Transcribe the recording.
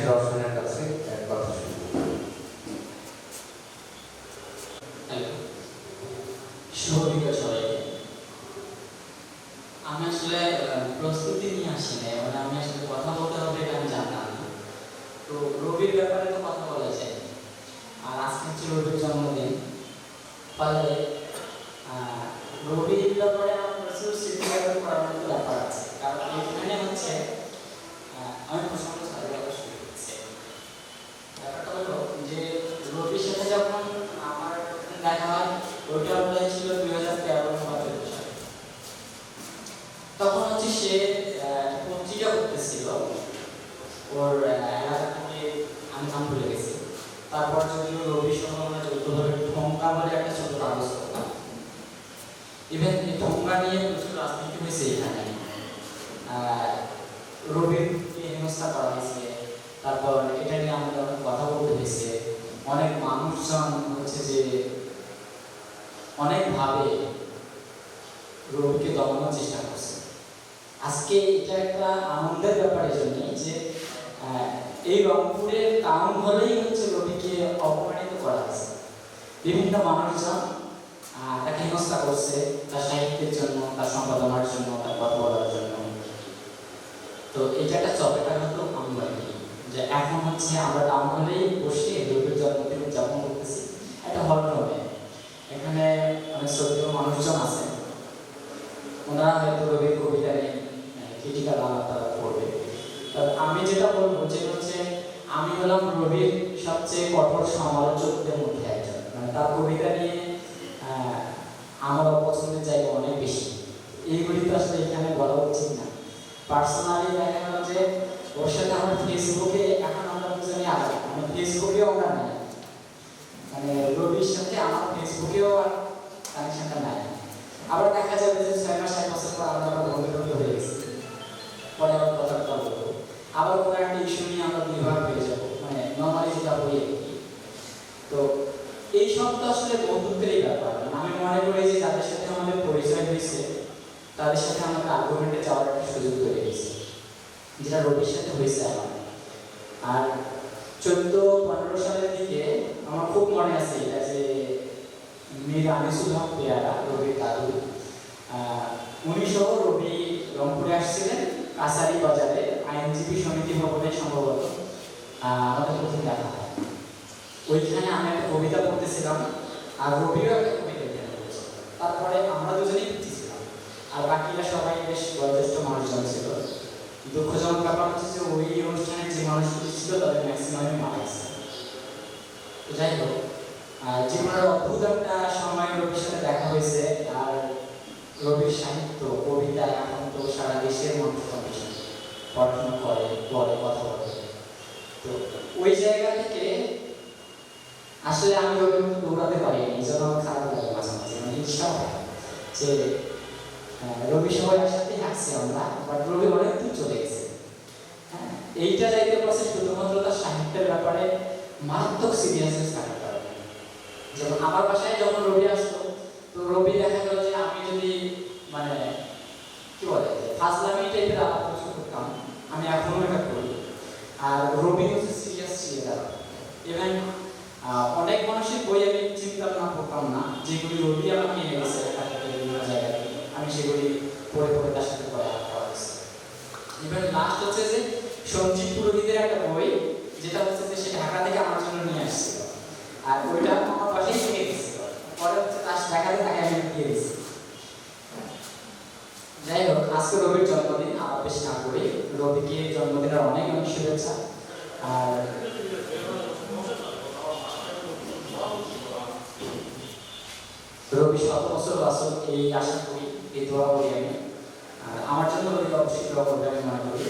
রওশনের কাছে কথা শুনব। হ্যালো, শুভ বিকেল সবাইকে। আমি আসলে প্রস্তুতি নিয়ে আসি না, মানে আমি আসলে কথা বলতে হবে এটা আমি জানতাম না। তো রবির ব্যাপারে তো কথা বলা যায়, আর আজকে হচ্ছে রবির জন্মদিন। ফলে রবির ব্যাপারে আমার প্রচুর স্মৃতি করার মতো ব্যাপার আছে। কারণ এখানে হচ্ছে আমি প্রসঙ্গ ছাড়া শুরু করছি। ব্যাপারটা হলো যে রবির সাথে যখন আমার দেখা হয়, ওইটা হয়েছিল 2013 বা 2014 সালে। তখন হচ্ছে সে পত্রিকা করতেছিল ওর এলাকা থেকে, আমি নাম ভুলে গেছি। তারপর যদিও রবি সহ আমরা যৌথভাবে ঠোঙ্কা বলে একটা ছোট কাগজ করতাম। ইভেন এই ঠোঙ্কা নিয়ে প্রচুর রাজনীতি হয়েছে এখানে। রবিকে হেনস্থা করা হয়েছে, তারপর এটা নিয়ে আমাদের অনেক কথা বলতে হয়েছে। অনেক মানুষজন হচ্ছে যে অনেকভাবে রবিকে দমানোর চেষ্টা করছে। আজকে এটা একটা আনন্দের ব্যাপার এই জন্যই যে এই রংপুরের টাউন হলেই হচ্ছে রবিকে অপমানিত করা হয়েছে। বিভিন্ন মানুষজন তাকে হেনস্থা করছে তার সাহিত্যের জন্য, তার সম্পাদনার জন্য, তার কথা বলার জন্য। তো এটা একটা চপেটার মতো আমি মনে করি যে এখন হচ্ছে আমরা টাউন হলেই বসে রবির জন্মদিন উদযাপন করতেছি একটা হল রুমে। এখানে অনেক শ্রদ্ধেয় মানুষজন আছে, ওনারা হয়তো রবির কবিতা নিয়ে ক্রিটিক্যাল আলাপ করবে। আমি যেটা বলবো যে হচ্ছে আমি হলাম রবির সবচেয়ে কঠোর সমালোচকদের মধ্যে একজন। মানে তার কবিতা নিয়ে আমার অপছন্দের জায়গা অনেক বেশি। এইগুলি তো আসলে এখানে বলা উচিত না। পার্সোনালি দেখা গেল যে ওর সাথে আমার ফেসবুকে এখন আমরা দুজনে আলাদা, মানে ফেসবুকেও আমরা নাই, মানে রবির সাথে আমার ফেসবুকেও কানেকশনটা নাই। আবার দেখা যাবে যে 6 মাস 1 বছর পর আমরা বন্ধু হয়ে গেছি, পরে আবার কথা বলবো, আবার কোনো একটা ইস্যু নিয়ে আমরা বিভাগ হয়ে যাবো, মানে নর্মালি যেটা হয়ে আর কি। তো এই সব তো আসলে বন্ধুত্বেরই ব্যাপার। আমি মনে করি যে যাদের সাথে আমাদের পরিচয় হয়েছে তাদের সাথে আমাকে আর্গুমেন্টে যাওয়ার একটা সুযোগ তৈরি হয়েছে, যেটা রবির সাথে হয়েছে আমার। আর 14-15 সালের দিকে আমার খুব মনে আছে এটা যে মীর আনিসুল হক পেয়ারা, রবির দাদু, উনি সহ রবি রংপুরে আসছিলেন কাছারি বাজারে আইনজীবী সমিতি ভবনে। সম্ভবত আমাদের প্রথম দেখা হয় ওইখানে। আমি একটা কবিতা পড়তেছিলাম আর রবিও একটা কবিতা লিখে পড়েছে। তারপরে আমরা দুজনেই পিছিয়েছিলাম, আর বাকিরা সবাই বেশ বয়োজ্যেষ্ঠ মানুষজন ছিল। দুঃখজনক ব্যাপার হচ্ছে যে ওই অনুষ্ঠানে যে মানুষগুলি ছিল তাদের ম্যাক্সিমামই মারা গেছে। যাই হোক, জীবনের অদ্ভুত একটা সময় রবির সাথে দেখা হয়েছে। আর রবির সাহিত্য কবিতা এখন তো সারা দেশের মানুষ পড়াশোনা করে, বলে, কথা বলে। তো ওই জায়গা থেকে আসলে আমি রবির মতো দৌড়াতে পারিনি, এই জন্য আমার খারাপ লাগে মাঝে মাঝে। মানে ইচ্ছা হয় যে রবি সবাই একসাথেই হাঁটছি আমরা, বাট রবি অনেক দূর চলে গেছে। হ্যাঁ, এইটা যাইতে পারছে শুধুমাত্র তার সাহিত্যের ব্যাপারে মারাত্মক সিরিয়াসনেস থাকার কারণে। যেমন আমার বাসায় যখন রবি আসতো, তো রবি দেখা গেল যে আমি যদি মানে কি বলে ফাজলামি টাইপের আলাপ করতাম, আমি এখনো এটা করি। আর রবি হচ্ছে সিরিয়াস ছিল তারা। ইভেন অনেক মানুষের বই আমি চিন্তা না করতাম না, যেগুলি রবি আমাকে নিয়ে গেছে বিভিন্ন জায়গায়, আমি সেগুলি পড়ে পড়ে তার সাথে পড়ে আলাপ করা হয়েছে। ইভেন লাস্ট হচ্ছে যে সঞ্জীব পুরোহিতের একটা বই, যেটা হচ্ছে যে সে ঢাকা থেকে আমার জন্য নিয়ে আসছিল, আর ওইটা আমার পাশেই থেকে গেছে। পরে হচ্ছে তার দেখাতে তাকে আমি দিয়ে দিয়েছি। যাই হোক, আজকে রবির জন্মদিন, আবার বেশি না করি। রবিকে জন্মদিনের অনেক অনেক শুভেচ্ছা। আর রবি 7 বছর বাঁচুক এই আশা করি, এই দোয়া করি আমি। আমার জন্য রবি অবশ্যই দোয়া করবে আমি মনে করি।